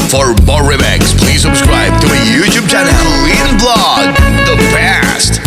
For more remix, please subscribe to my YouTube channel, In Vlog, The Best.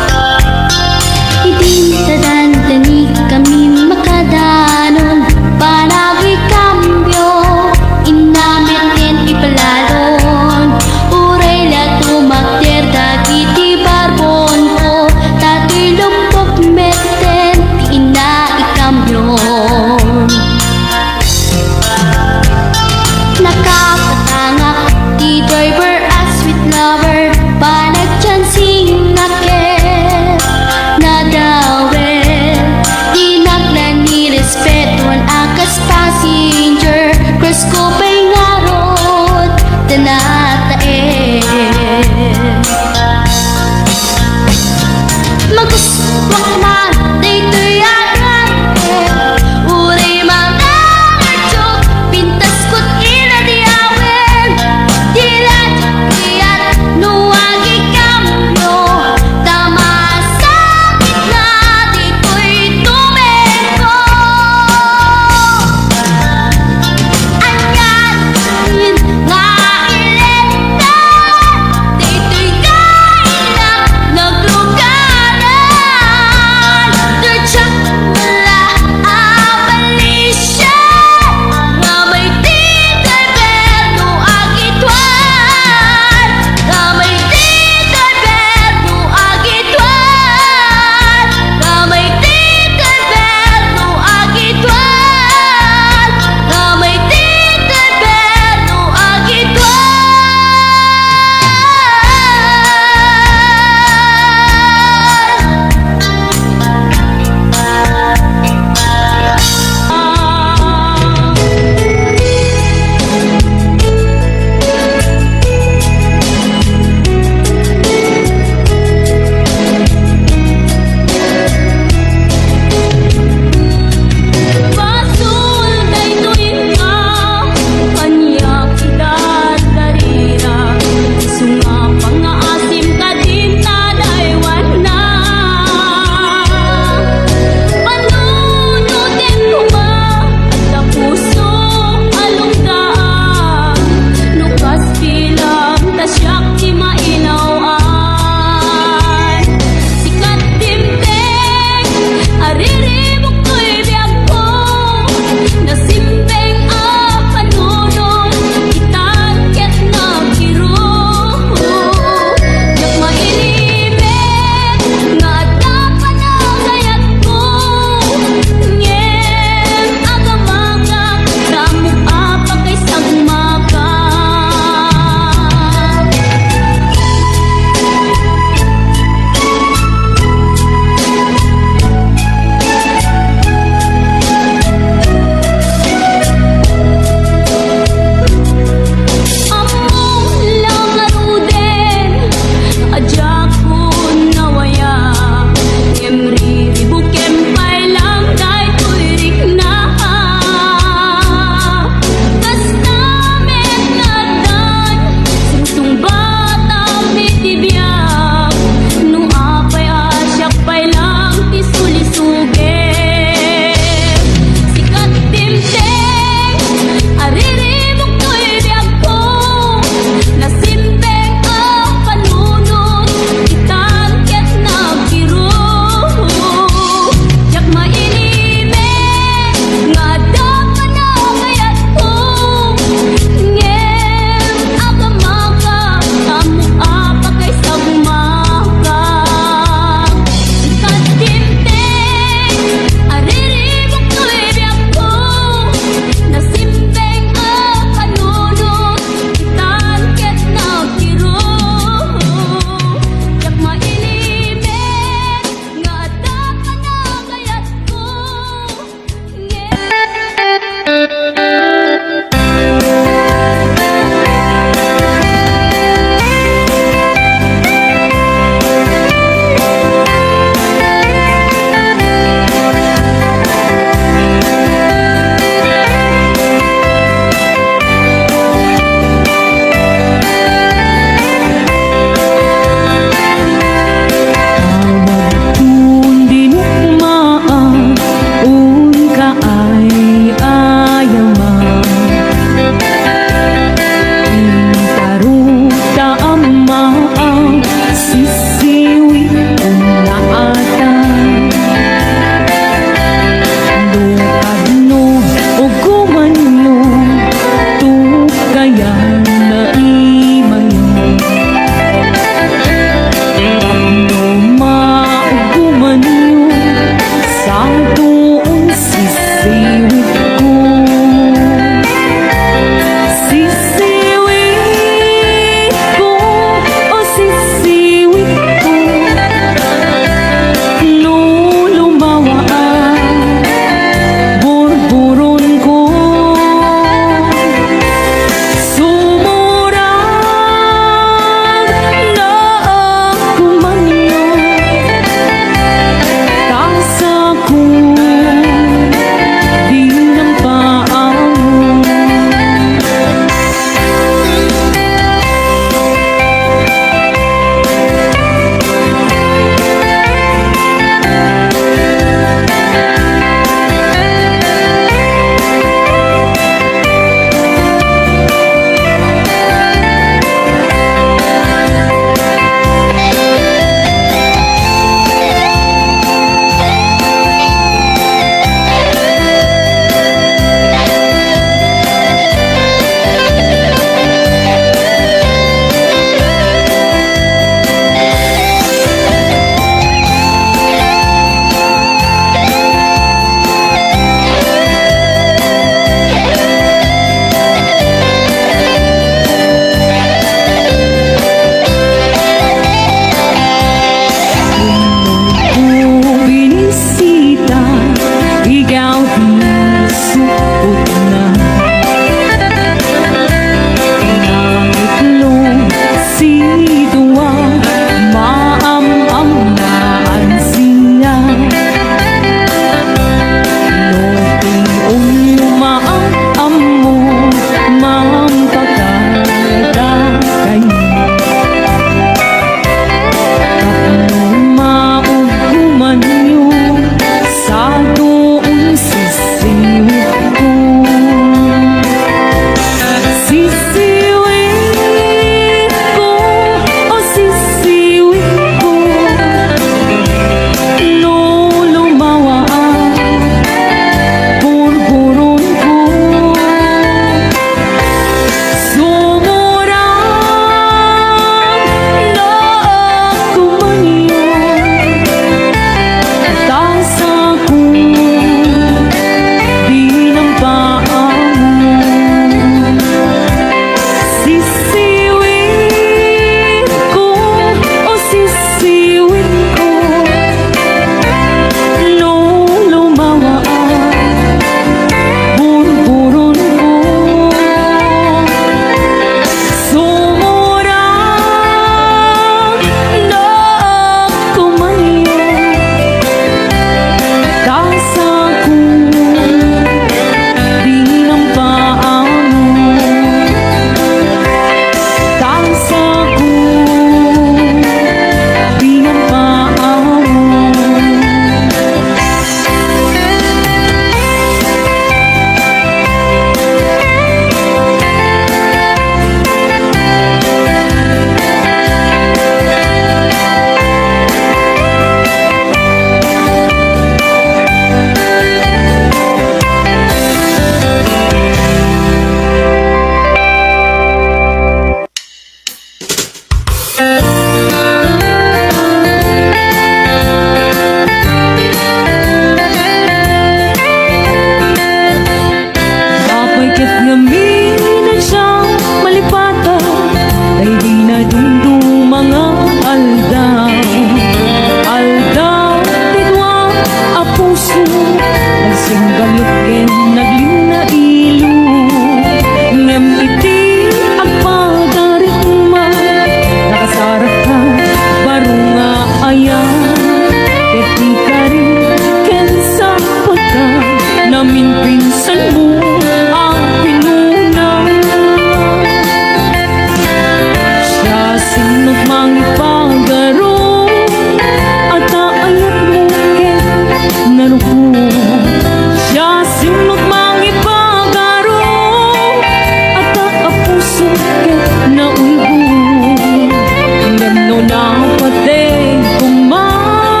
pati kuman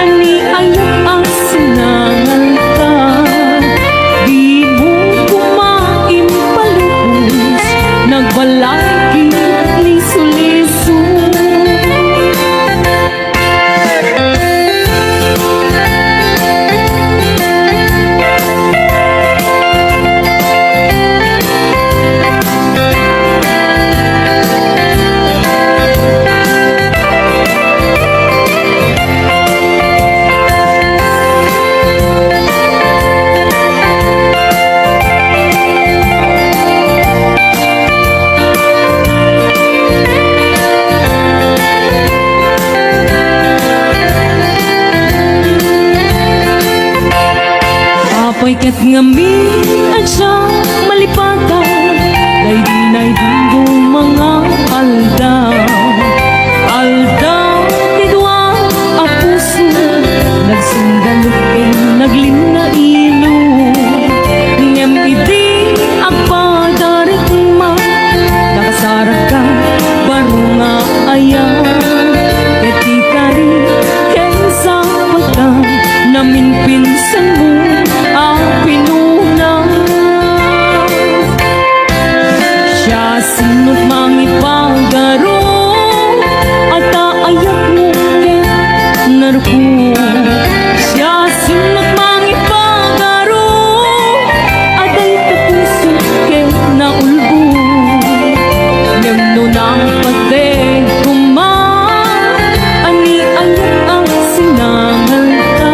ani ayat ang sinangalta. Di mo kumain palubos, nagbalay liso-liso. Apoy kat ngamin at siya malipatan, day dinay mga aldaw. Aldaw, tidwa a puso, nagsindalupin, naglina ilo. Ngem idi apa darit ma, nakasarap ka, baro nga ayan. Ketika rin, kensa pagka, namin pinsan mo, pinuna. Siya sinot mangipagaro at aayat mo ket narko. Siya sinot mangipagaro at ay kapuso ket naulbo. Nemno nang pati kuman ani ayat ang sinangalta.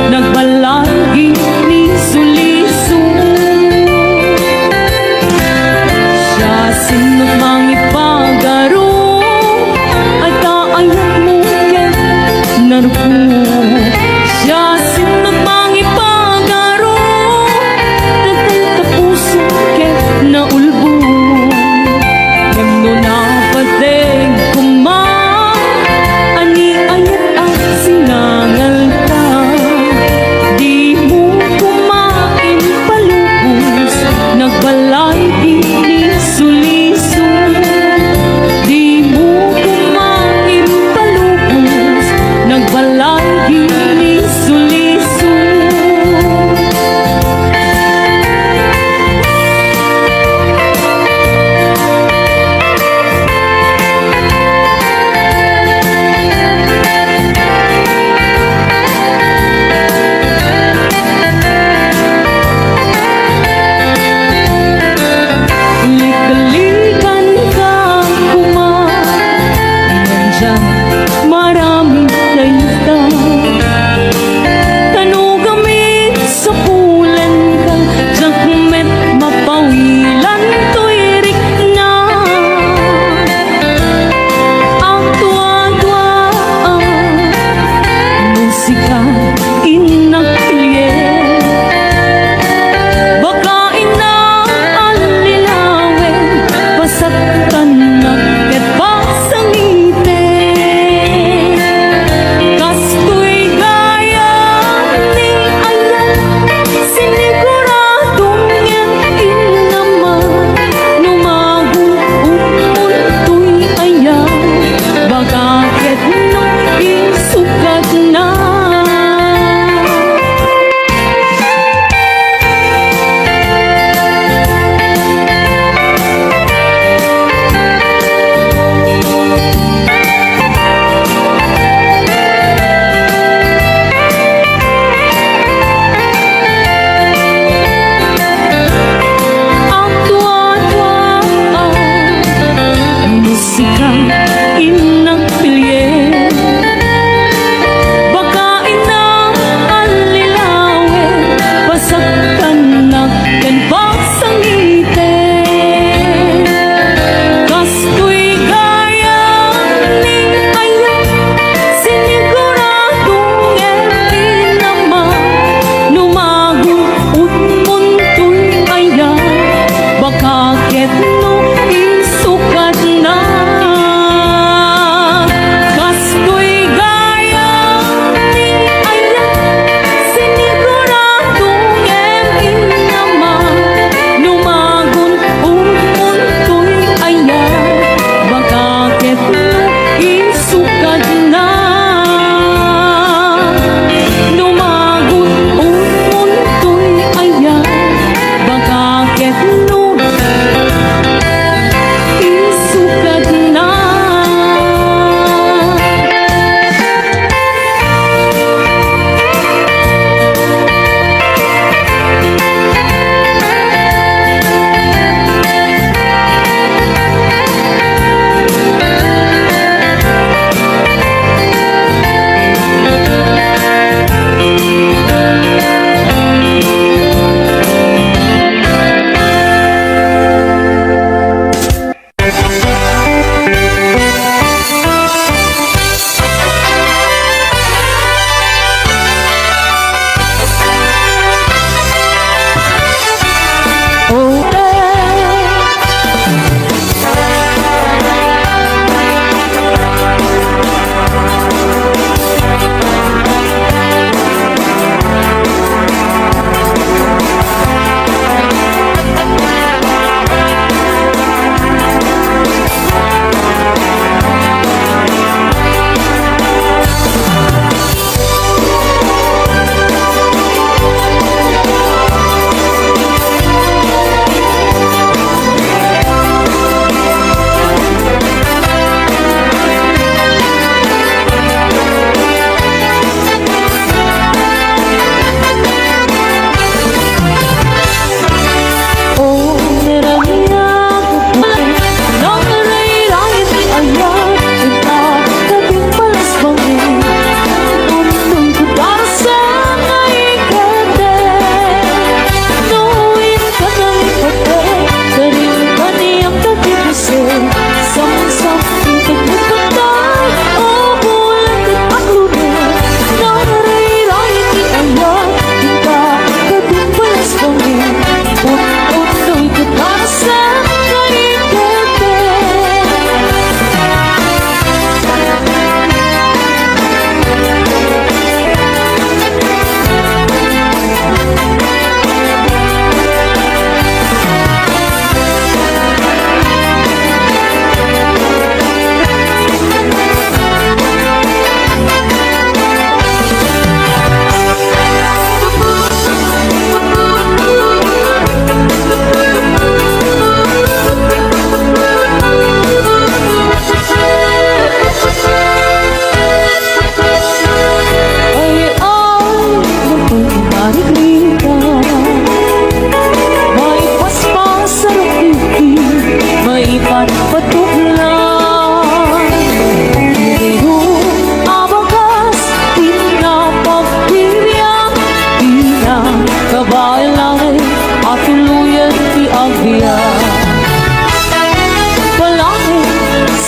Nagbalagi liso-liso. Siya sinot mangipagaro at aayat mo ket narko. Siya sinot mangipagaro at ay kapuso ket naulbo. Nemno na pateng kuman ani ayat ang sinangalta. Nagbalay liso-liso.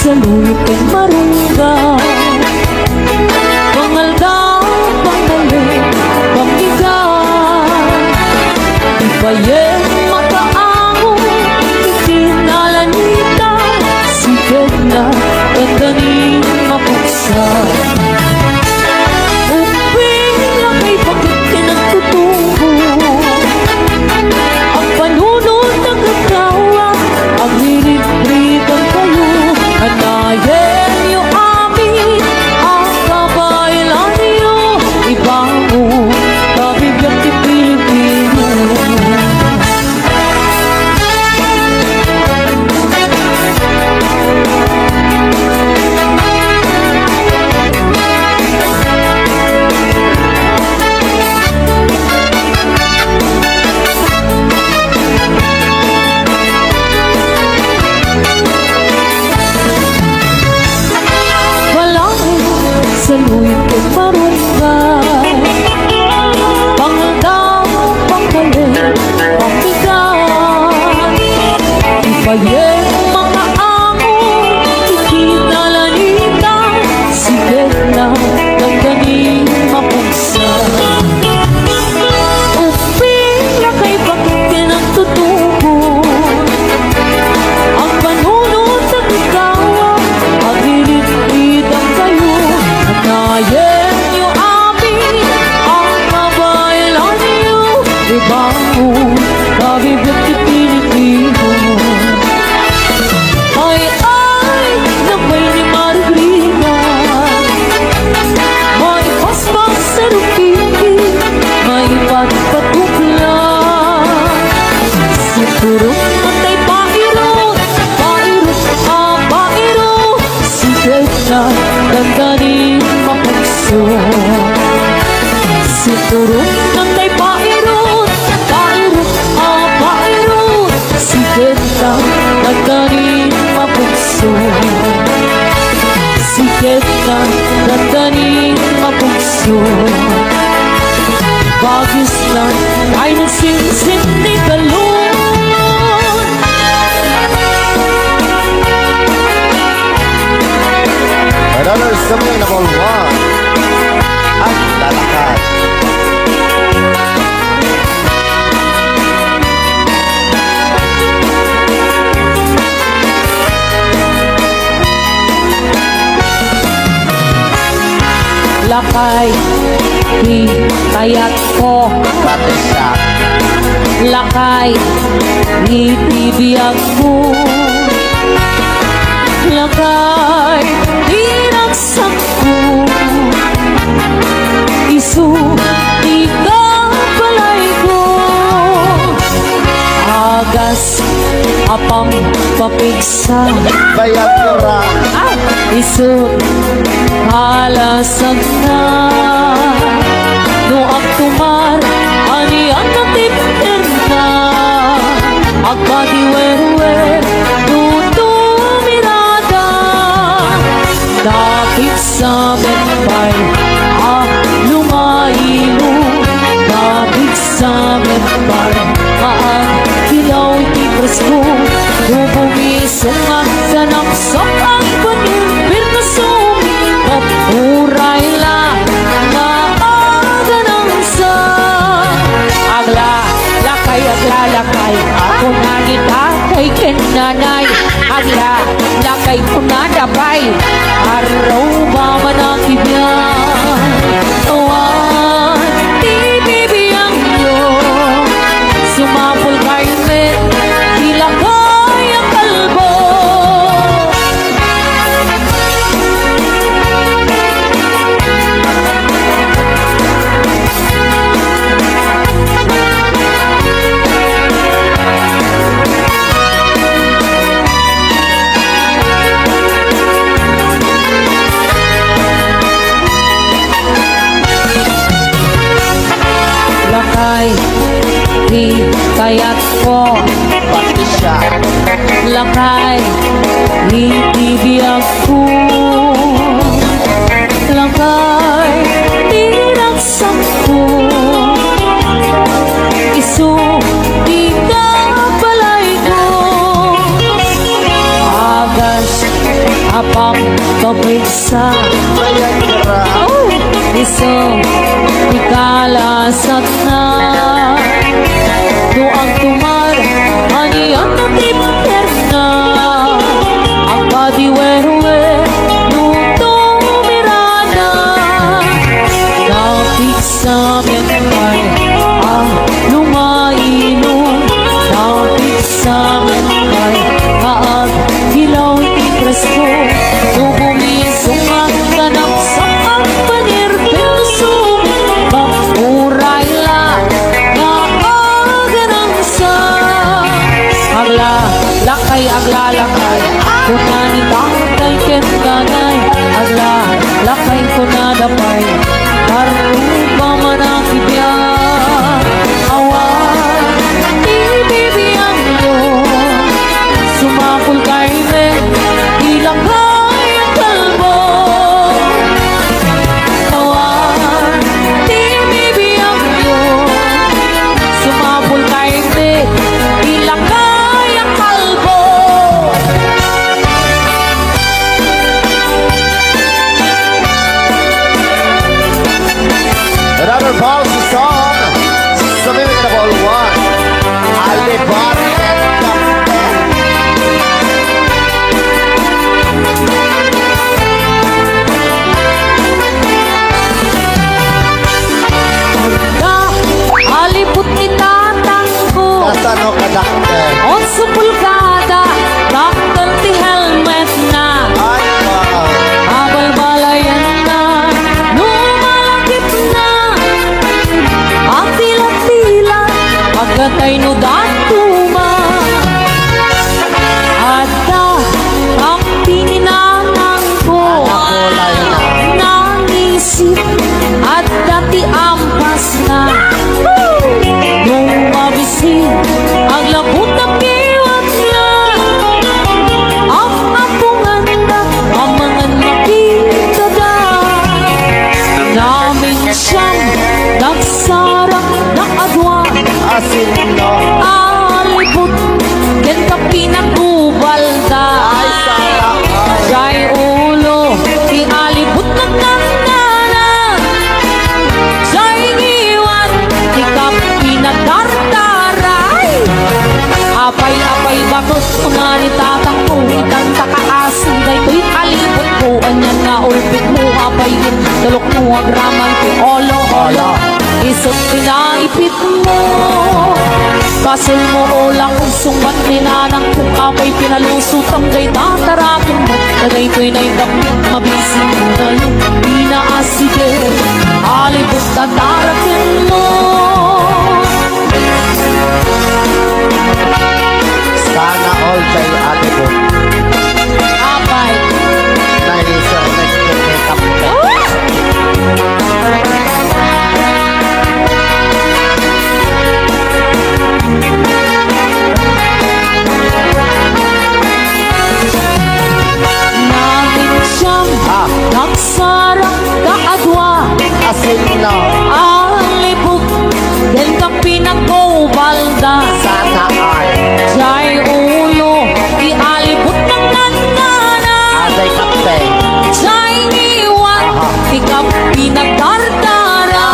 saluyo kay marungga. Pangaldaw, pangalit, pamigat. Ibayeng makaamo, ikinalanita. Sikat na, kandaning mapuksa. Uping lang ay bakit pinagtutubo. Ang panunod ng kakawa, ang hinit-ritan kayo. Anayen niyo amin, ang kabaylan niyo. Ibango, kabibiyang di Pilipino. Saluhin ko marungga. Pangaldaw, panggalit, pamigat. Ibayeng mga amo, ikinalanita. Sigat na, nagdaning mapugsa. Uping na kay bakit pinagtutubo. Ang panunod ng ikaw, ang hilit-hitang kayo. Anayen niyo amin, ang kabaylan niyo. Ibango, kabibiyang di Pilipino. Ay, nabay ni Margarita. May paspas sa rupiki, may pagpatukla. Sigurong matay pairot, pairot, pairot. Sigat na, dandaning mapugso. Sigurong matay pairot, pairot, pairot. Sigat na, dandaning mapugso. Sigat na, dandaning mapugso. Bagis na, ay nasinsin ni Galon. Another summer number 1 at lalakad. Lakay, hitayat ko. Pati siya. Lakay, hitibiyag ko. Lakay, hinagsak ko. Isu, di ka balay ko. Agas, apang papigsa. Bayag kura. Isu, halasag na. No aktumar, ani ang natipin na. Agpadiwer-wer, tutumirada. Dapit sa betpay, lumailo. Dapit sa betpay, kilaw di presko. Bubumisungan sa naksok ang panilbir na sumikat. Uray lang na aganangsa. Agla, lakay, kung nagita kay kinanay. Agla, lakay kung nadabay. Araw ba manakibyan? Awan, di bibiyang yo. Sumapol kay men, ilakay ang kalbo. Lakay, hitayat ko. Pati siya. Lakay, hitibiyag ko. Lakay, hinagsak ko. Isu, di ka balay ko. Agas, Apang pabriksa Mayagkira. Isang ikalasat na Doang tumar Aniyan na tipper na Ang kadiwerwe Nung tumirana Napik sa menay Lumaino Napik sa menay Kaag hilaw itras ko Tubumisong ang ganap sa pagpanir Penso Mapuray la Nakaganang sa Agla, lakay, aglalakay Kunani tangkay kentanay Agla, lakay kunadapay Karupa manakibya Awan, ibibiyang yun Sumakul kay me Ilakay ang kalbo Awan, ibibiyang yun Sumapul kay me Ilakay ang kalbo Another Balse song. Unforgettable one. Alibar and Captain. Ka, alipot ni tatang ko Nasano ka, Doctor? On supulkada Daktal ti helmet na Ay, wow. Abal-balayan na Lumalakip na Ang tila-tila Pagkatay no datuma Ada ang pininanang ko Nakulay na. Nangisip at dati ampas na Nung mabisin ang labot ng kiwat niya Ang apungan na ang mga nakita na Namin siyang nagsarang nakadwa Asin no. Alibot din ka pinagbubalda Ay, sana ka. Jai ulo ialibot ng nangana Jai ngiwan di ka pinagdardaray Apay-apay bakot nga ni tatang ko Itang takaasin Day ko'y alibot ko Anyan nga ulpit mo Apay din dalok mo agraman ko Olo-olo Isot pinaipit mo Basol mo ulang sumbat ni nanang kung apay pinalusot ang gay tatarakin mo Nagay ko'y naikapit mabisi mo na yung pinaasige Alibot tatarakin mo Sana all kay Alibot. Apay Naisir next to kay Captain. Namin siyang nagsarang kaadwa Asin no. Alibot din ka pinagbubalda Sana ay. Jai ulo ialibot ng nangana Aday Captain. Jai niwan ikaw pinagdardara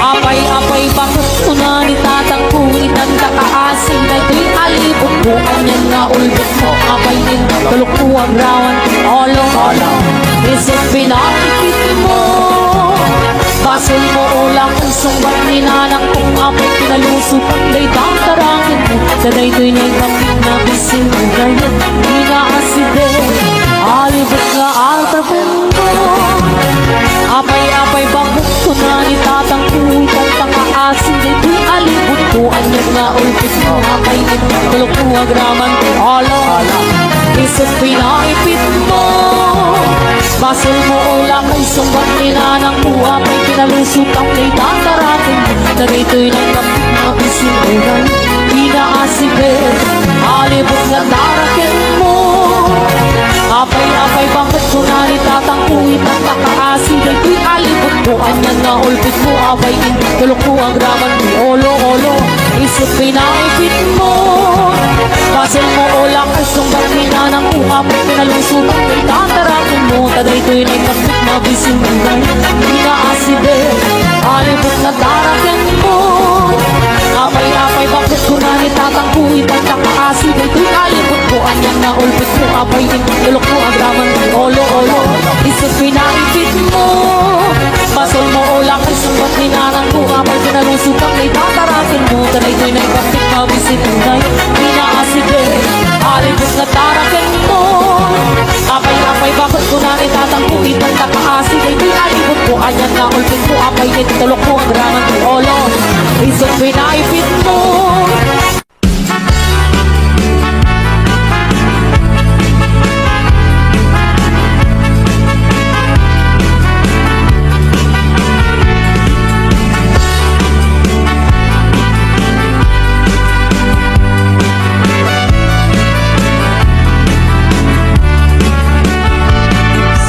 Apay-apay bakit ko na ni tatang ko Itang kakaasin ay ko'y alibot ko Anyan nga ulbot mo Apay din tulok ko ang rawan Olo-olo Isip pinakikit mo Basol mo ulang kung sumbat ni nanang kung apay pinalusot ang daytang tarangin mo Sa dayto'y naikapit na bisin mo Ngayon inaaside Alibot nga altapin mo Apay-apay bakit ko na ni tatang ko Itang kakaasin dayto'y alibot ko Anyan nga ulpit mo Apay din tulok ko agraman ko Olo-olo Isip pinaipit mo Basol mo ulang kung sumbat ni nanang ko Apay pinalusot ang daytang tarangin mo Sa dayto'y naikapit na bisin mo Ngayon inaaside Alibot nga tarakin mo Apay-apay bakit ko na ni tatang ko Itang kakaasin ay ko'y alibot ko Anyan nga ulpit mo Apay din tulok ko ang graman mo Olo-olo Isip pinaipit mo Basol mo ulang kung sumbat ni nanang ko apay pinalusukan kay tatarakin mo. Taday to'y naikapit na bisinugay, hindi na aside, alibot na tarakin mo. Apay-apay bakit ko na nitatangkuit at nakaaside, to'y alibot ko, anyang na ulpit ko, apay inulok mo, agraman kay olo-olo. Isip pinaipit mo, basol mo o lakay sumbat ninarang ko, apay pinalusukan kay tatarakin mo. Taday to'y naikapit na bisinugay, hindi na aside, alibot na tarakin mo. Apay-apay bakit ko na nitatangkuit at nakaaside, to'y alibot ko, anyang na ulpit ko, apay inulok mo, agraman kay olo. Isip pinaipit mo.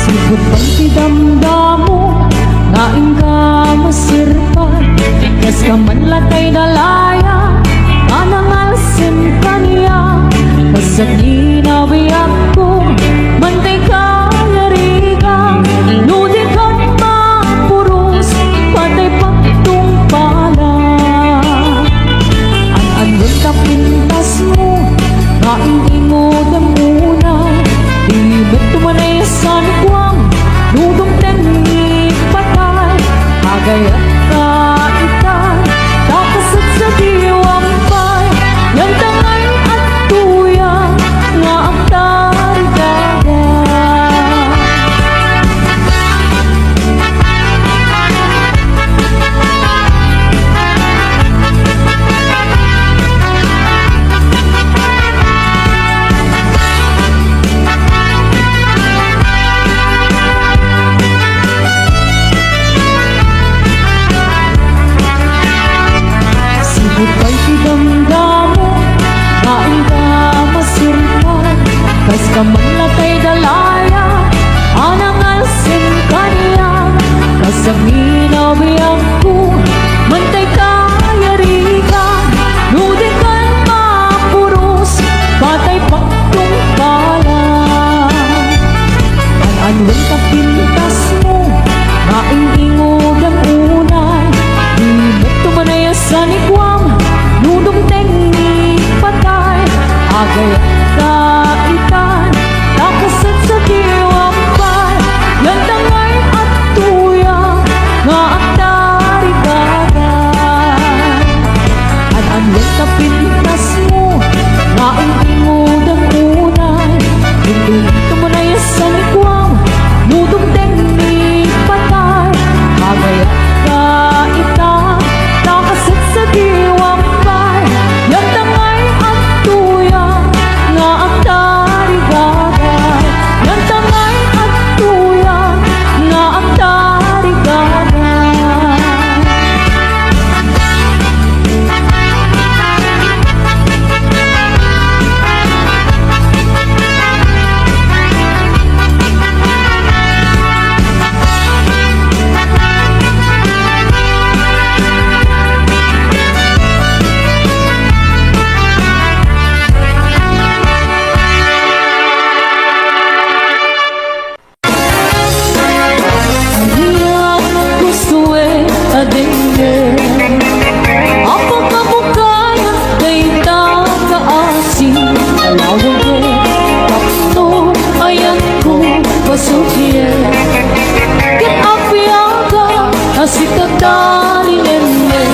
Sibot bang tidamdamo, naing ka masirpan, kas ka man latay dalaya, manangal sim kaniya, kasag ninawiyak ko, mantay ka yariga, ludi ka mapuros, patay pagtung pala. An-anong kapintas mo, naing ingod ang una, di ba't tumanay sa nagwang, nudong tenik patay, agayat ka itan, takasat sa diwang pay, yang tangay at tuya, nga ang tarigada. Sibot ba'y tidamdamo, naing ka masirpan, kas ka man latay dalaya, anangal sim kaniya, kasag ninawiyak ko, mantay ka yariga, ludi ka mapuros, patay pagtung pala. An-anong kapintas mo, naing ingod ang unay, di ba't tumanay sa nigwang, nudong tenik patay, agay ka itan, takasat sa diwang pay, yan tangay at tuya, nga ang tarigada. An-anong kapintas mo, naing ingod ang unay, hindi tumanay sa nigwang, nudong tenik patay, agay ka itan, takasat sa diwang pay, yan tangay at tuya, nga ang tarigada. Yan tangay at tuya, nga ang tarigada. Ang gusto adenge, apa kamukaya dayta kaasi, alawag kapto ayan ko pasukye, ket apiaga asikatali nene.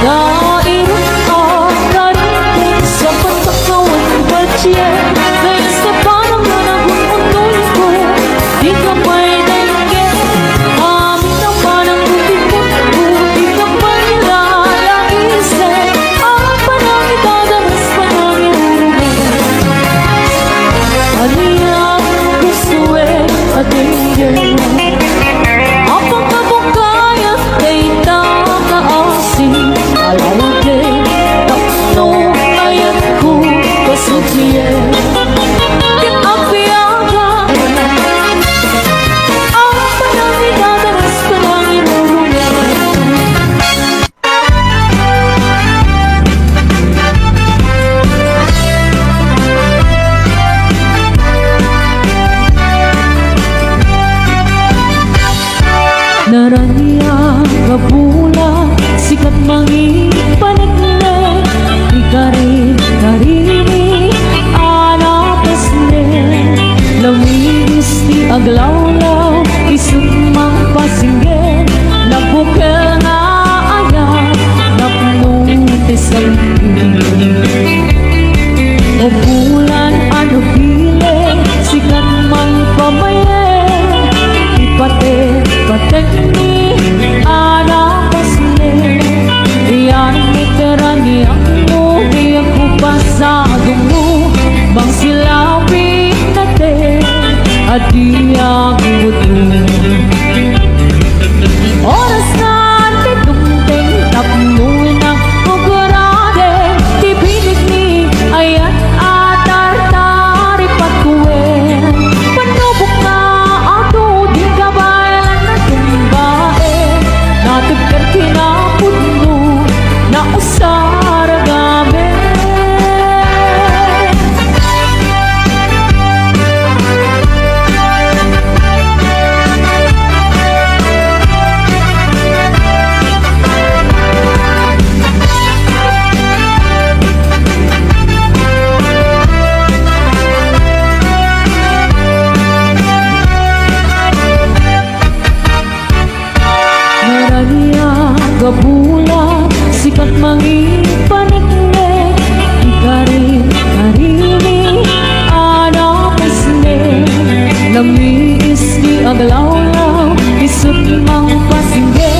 Dairut ka mangi panagna Ikari-karini anapasne Lamigis di aglawlaw Isumang pasingge Nabukel nga ayat Napnutis ang o bulan ano bile Sikat man pamayen Ipate-patek ni anapasne Iyan iterani ako Di ako pasadong mo Bang silawin natin At di ang mudo Oras na titungting Tapnuin ang pagkarade Di binig ni ayan atar-tari patuwen Panubok na ako Di kabayan na tumbae Natagkar kinapuno Na usar gabi Naraniya gabula Sikat mangi panigne Ikari-karini anapasne Lamiis di aglawlaw Isut mang pasingge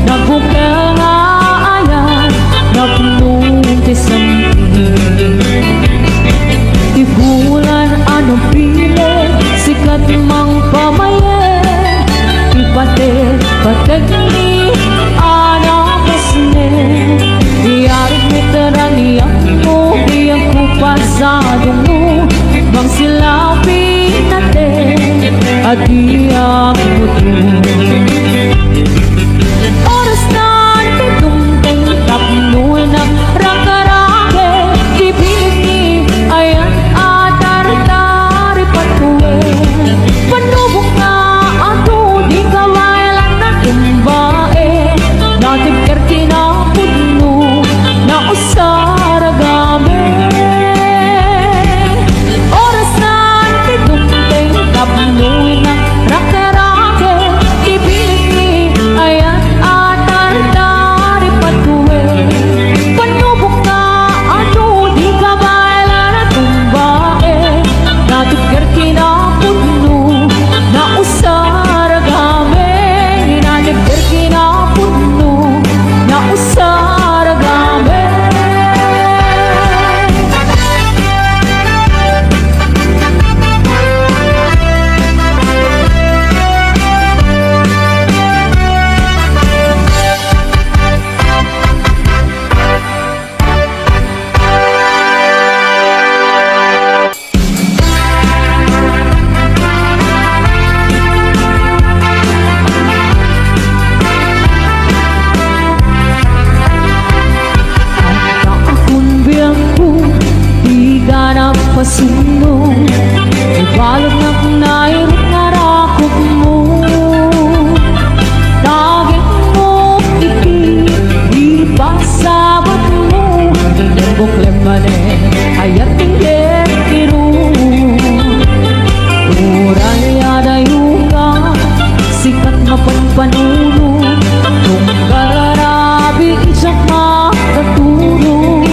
Nabukel nga ayan Napnuntis ang Ibulan anong pile Sikat mang pamayen Ipate-patek ni anapasne Iyarit mitarani ako Di ako pasadong mo Bang silapin natin At di ako mudo Oras na titungting Tapnuin ang rakarake Di pilit ni ayan atar-tari patuwen Panubok na ako Di kawalan na tumbae Natagkar kinapuno Na usar gabi Oras na titungting Tapnuin ang rakarake Di pilit ni ayan atar-tari patuwen Panubok na ako Di kawalan na tumbae Natagkar kinapuno Na usar gabi Natagkar kinapuno Na usar gabi Kaakun biyangku Di ganap pasuno Ibalog na kunairot nga rakot mo Daging mo iti Di pasabot mo Nembok lemane Ayat tingin irun Uray adayuka Sikat mapanpanuno Kung kalarabi Isak makatulong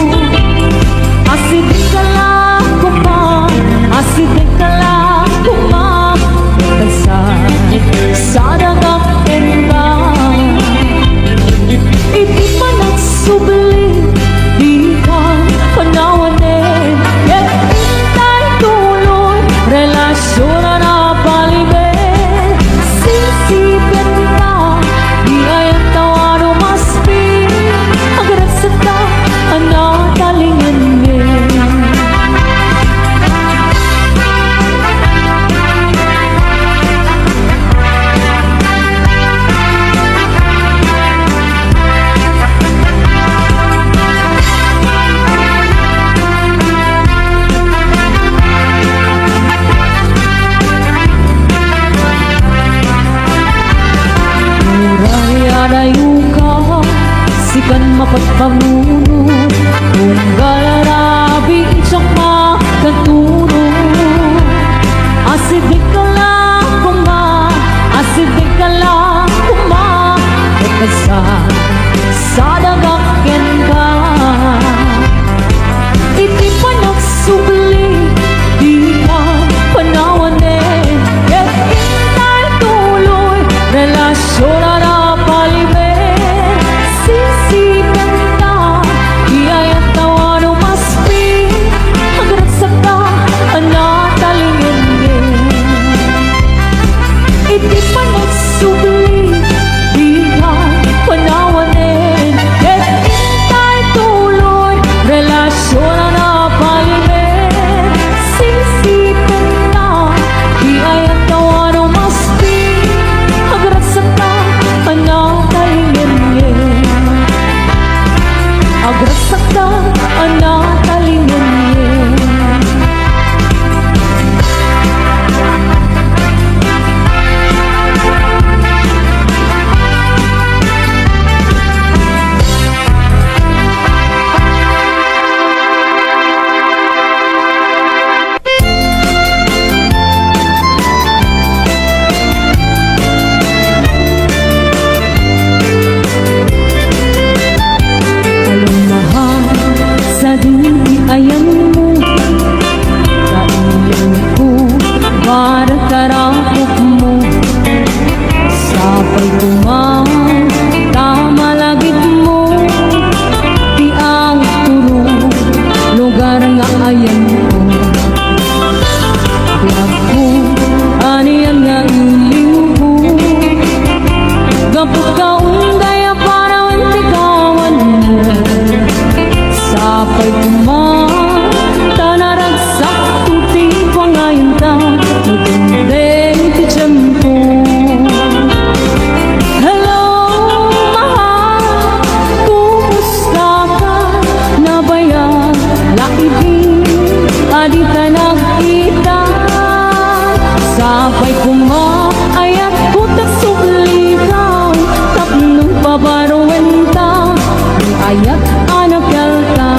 Asidik ka lang kuma Asidik ka lang kuma Sa dagang tenda Iti pa nagsubli Di ka panawanin Yet intay tuloy Relasyon na palibig Sisipin ka Di ayan tawa no maspi Agarat sa ta Anatalingan pagpamuno kung galarabi isang makaturo. Asidik ka lang kuma, asidik ka lang kuma, pagkasa sa dagakin ka. Iti pa nagsubli, di ka panawanin, yet intay tuloy, relasyon na palibin. Sisipan ka, iyayat tawa no maspi, hagrat sa ka, anatalingin din. Iti pa nagsubli, di ka panawanin, yet intay tuloy, relasyon na palibin. Sisipan ka, iyayat tawa no maspi, hagrat sa ka, anatalingin din. Agrat sa ka, anatalingin din. Alam mahal sa dili ayan mo, kailong ko para karakot mo. Sapay kumang tama lagit mo, di ang turo lugar nga ayan ko. Di ako aniyan nga iling ko, gapot ka undaya para wantikawan mo. Sapay kumang tanaragsak tuting pangayon ta, nagundeng ti tiyempo. Hello, mahal, kumusta ka? Nabayan, laibing, adi ka nagkita. Sapay kumang ayat kutak subligaw, tapnong pabaruin ta, ang ayat anak yalta.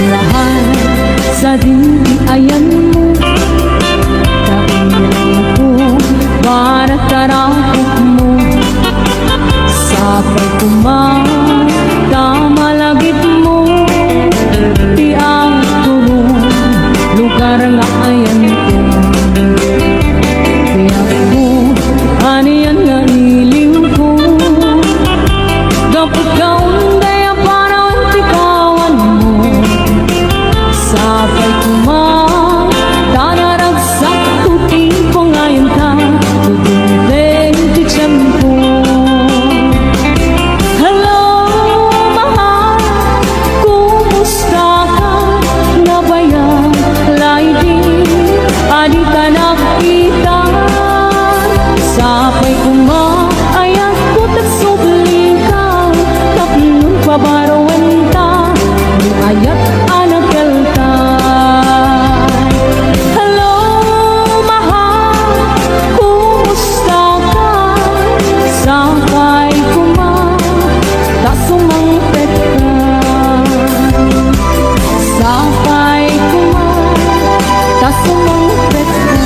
Mahal sa dili ayan mo, kailong ko para karakot mo. Sapay kumang tama lagit mo, di ang turo lugar nga ayan ko. Di ako aniyan nga iling ko, gapot ka undaya para wantikawan mo. Sapay kumang tanaragsak tuting pangayon ta, nagundeng ti tiyempo. Hello, mahal, kumusta ka? Nabayan, laibing, adi ka nakita. Sapay kumang ayat kutak subligaw, tapnong pabaruin ta, ang ayat anak yalta. Hello, mahal, kumusta ka? Sapay kumang tasumangpet ka. Sapay kumang tasumangpet ka.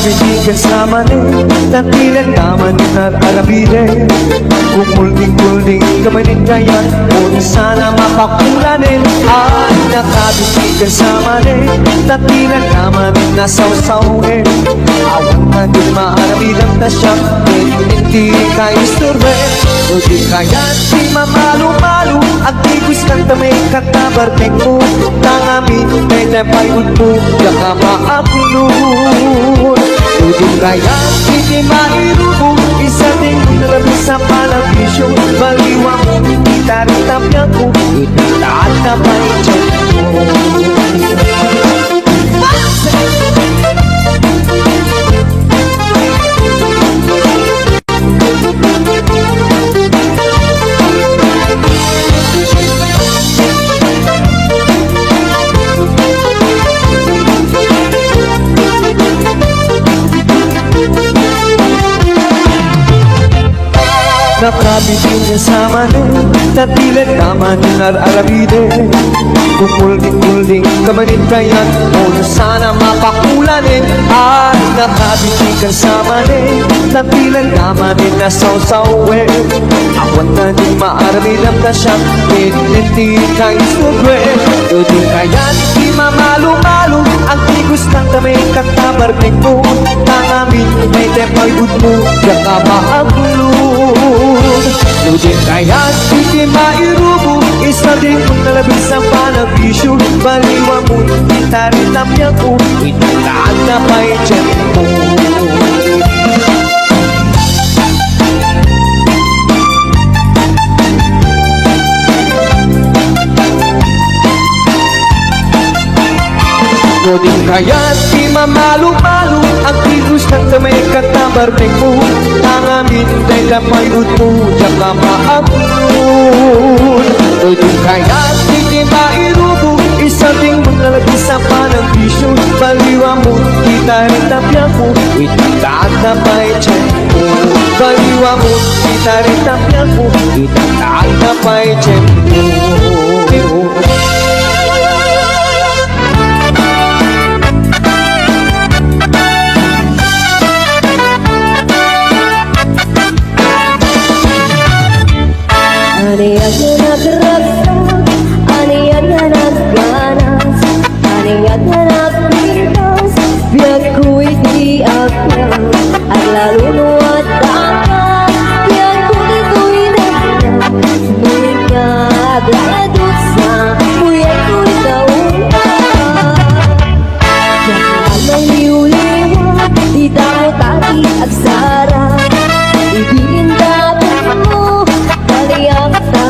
Nakabitigan sa manin, tatilan naman at arabide. Kung mulding-mulding kamanin kaya, kung sana mapakulanin. Ay, nakabitigan sa manin, tatilan naman na sawsawin. Awan na din maarabilang na siya, hindi ka isturbe. O di kaya di mamalo-malo, ang tigos ng tamay katabarteng mo. Tangamin, may tepay mo, yaka maapulun. O di kaya hindi mairubo, isa din mo nalabis sa palagisyo. Baliwa mo, itaritapya ko, itaat na pa ityan mo. Nakabitin niya sa manin, tatilan naman ng arabide. Kung mulding-mulding kamanin kayan, o na sana mapakulanin. Ay, nakabitin ka sa manin, tatilan naman na sawsawin. Awan na din maarabilang na siya, hindi ka isugwe. O di kayan, di mamalo-malo, ang tigos ng tamay katabarnig mo. Tangamin, may tepay mo, yaka maapulun. Nudin kaya hindi mairubo, isa din kung nalabis ang panabisyo. Baliwa mo, itaritapya ko, itataan na pa'y tiyan mo. Nudin kaya di mamalo-malo, ang tigos ng tamay katabarnig mo. Tangamin, dahil napayod mo, yaka maapulun. Nudin kaya di mairubo, isa ding mong nalabis sa panabisyo. Baliwa mo, itaritapya ko, itataan na pa'y tiyan mo. Baliwa mo, itaritapya ko, itataan na pa'y tiyan mo. Aniyan na nagragsak, aniyan na nagganas, aniyan na nagpintas, biyak ko'y di aklang, at lalo nuwat takas, biyak ko'y ko'y naglang, ngunit nga agladot sa, buyak ko'y kaungan. Diyan may liw-liwat, di tamo tati agsara, ibigin dapat mo, baliyak ta.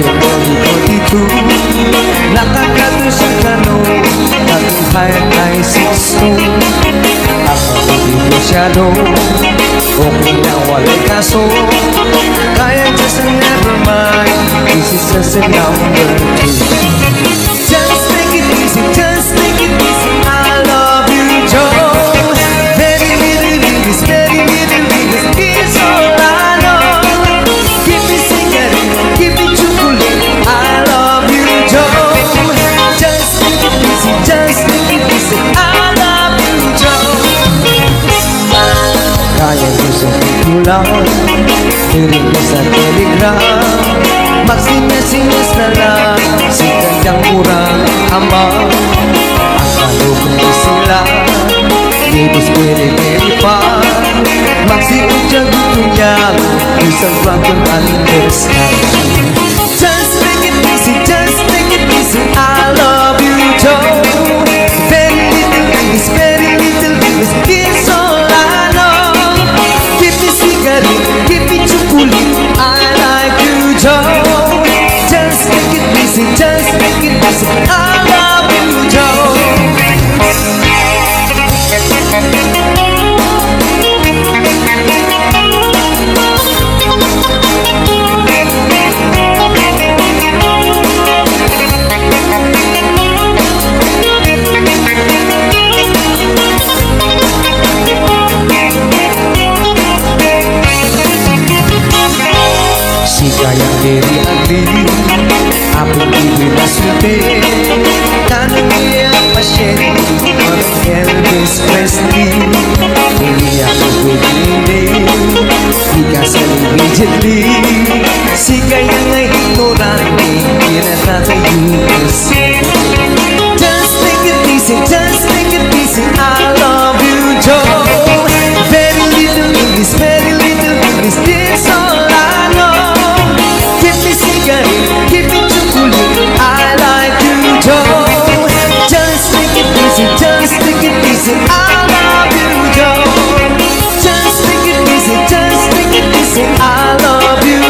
2022 Nakakato sa tanong Aking heart ay sisto Ang mabuti masyado Okay na walay kaso Kaya just never mind This is just a number 2 Just take it easy, just take it easy I love you, Joe Very little bit, very little bit It's all I know Give me cigarette, give me chocolate I love you, Joe Just take it easy, just take it easy I love you, Joe Kaya ko sa titulang Hiling ko sa telegram Magsinas-sinas na lang Si kanyang kurang ama Ang kalugong ko sila Libos pili-pili pa Magsiut siya gusto niya Isang drunken understand Just take it easy, just take it easy I love you, Joe Very little English, very little English It's all I know Give me cigarette, give me chocolate I like you, Joe Just take it easy, just take it easy I love you, Joe Si kayang diri agli Apong ibilasulti Tanong niya ang pasyente Parang Elvis Presley Hindi ako pwede Di ka sa immediately Si kayang ay ignorante Pinatatayo Just take it easy, just take it easy I love you, Joe Very little English, very little English This all I know Give me cigarette, give me chocolate I like you, Joe Just take it easy, just take it easy I love you, Joe Just take it easy, just take it easy I love you,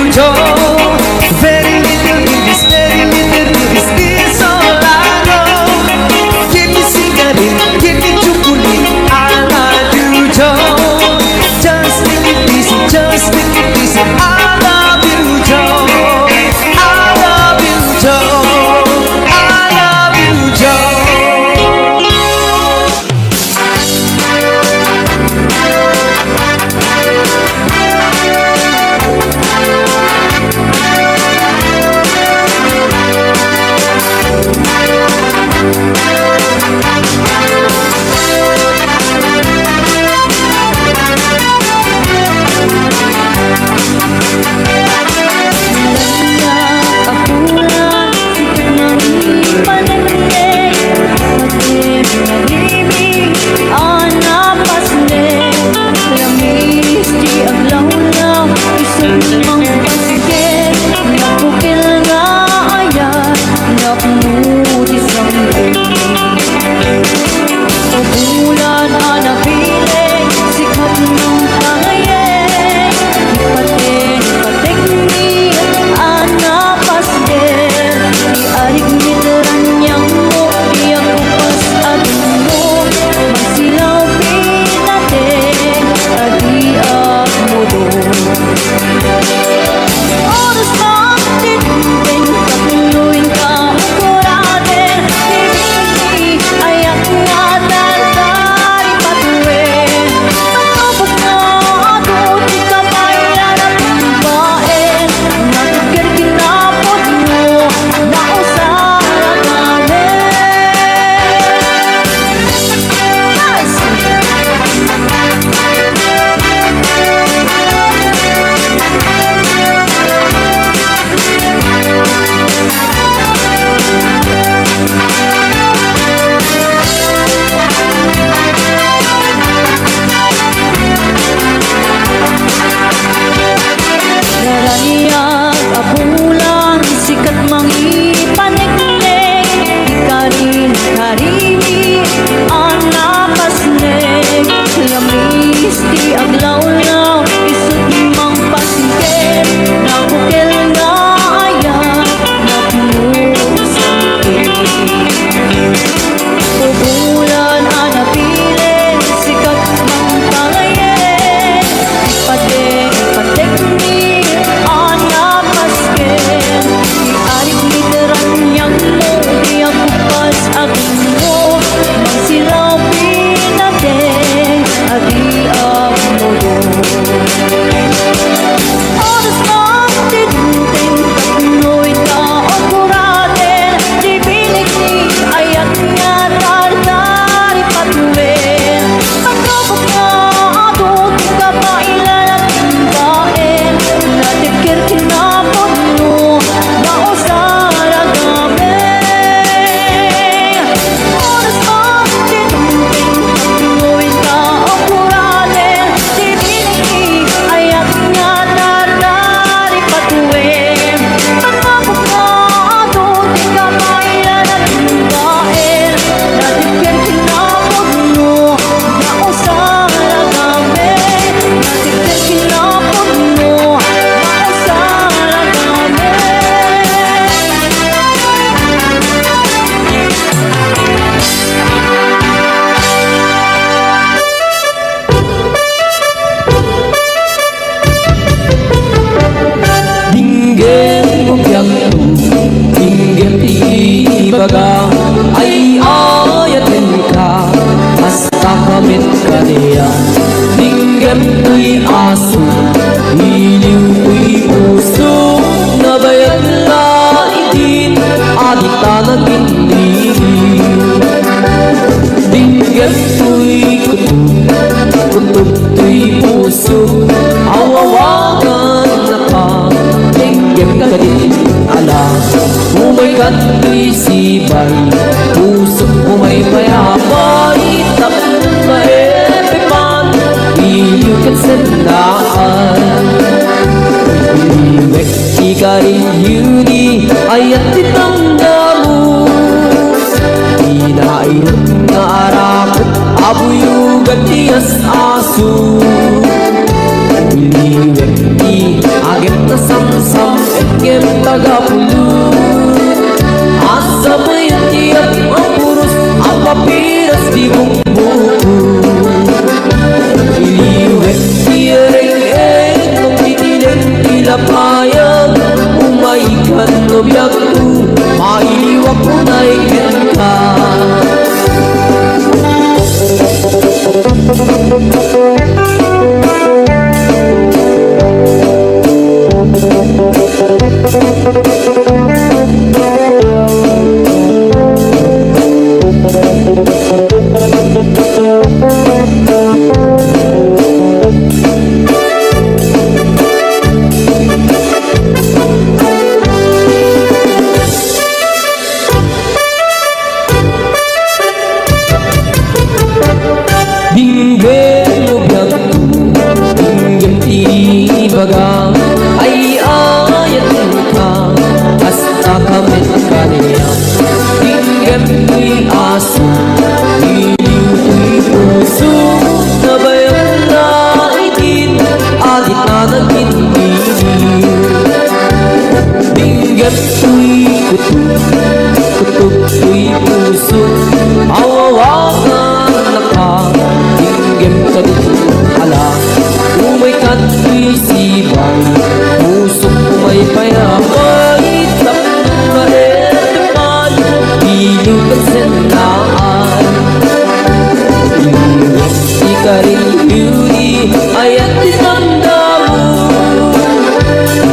adita nagkindig. Dinggam to'y kutub to'y puso, awawagan na ka, dinggam ka din ala. Umaykat to'y sibay, puso umay payapay, tapos maepipan, iyukat sandaan. Iwek ikarin yuni ayat ditangdamu, inairut nga arakot abuyugan tiyas asu. Iwek di agit na samsam etkem tagapulut, asa bayan tiyak ang puros ang papiras di bumbuku. Iliwek tiyareng nung titiling tilapayang umaikan no biyagku, mailiwak ko na ikin ka. Dinggem mo biyagku, dinggem tibaga, ay ayat ka, hasta kami kaniya. Dinggem mo'y aso, iliw ko'y puso, nabayang na itin, alit na nagkindig. Dinggem ko'y kutub ko'y puso, awawagan na ka, dinggem ka din ala. Umaykat ko'y sibay, puso umay payapay, tapos maetepan, iliw ka sandaan. Iwek ikarin yuni ayat ditangdamu,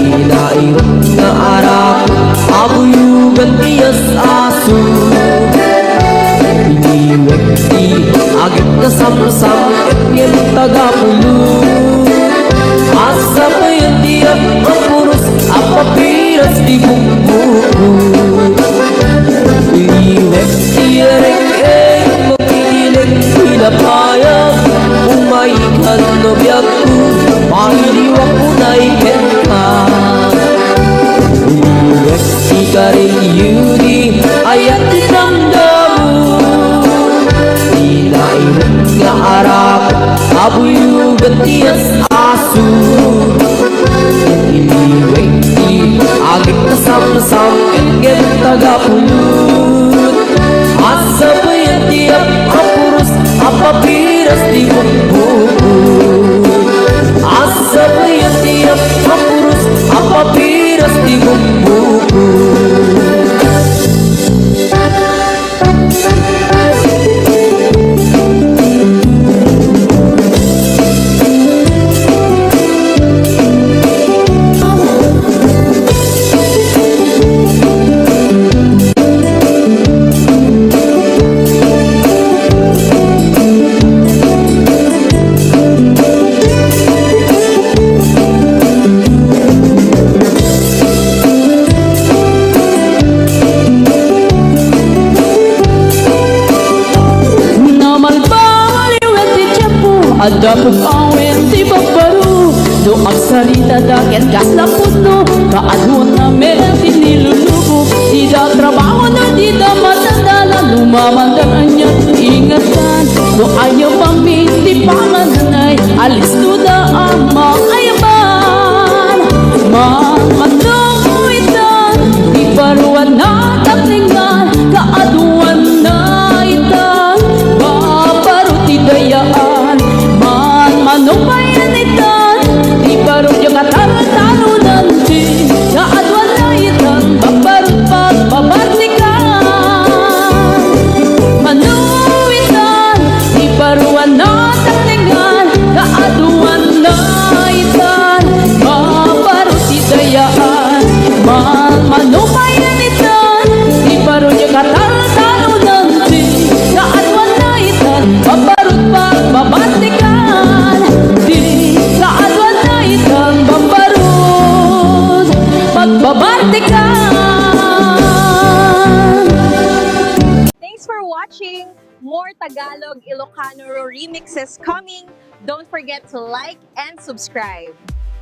inairot nga arakot abuyugan tiyas asu. Iliwek di agit na samsam etkem tagapulut, asa bayan tiyak ang puros ang papiras di bumbuku. Iliwek tiyareng magkiniling tilapayang umaikan no biyagku, mailiwak ko na ikin ka. Iwek ikarin yuni ayat ditangdamu, inairut nga arakot abuyugan tiyas asu. Iliwek di agit na samsam etkem tagapulut, asa bayan tiyak ang puros ang papiras di bumbuku. Asa bayan tiyak ang puros ang papiras di bumbuku. Adapot awin di babaru, do ang salita daket gas na puno, kaadwan na meron tinilulubo. Di daw trabaho na di daw matandala, lumamandaran niya ingatan. Do ayaw pamiti pangananay, alis to da ang makayaman. Mamanong itan, di paruan na taklingan, kaadwan na itan, babaruti dayaan. Manong bayan itan, di barong yung katarang-taro nanti, kaadwan na itan, babarut pagbabatikan. Manong itan, di baruan na taklingan, kaadwan Thanks for watching. More Tagalog Ilocano remixes coming. Don't forget to like and subscribe.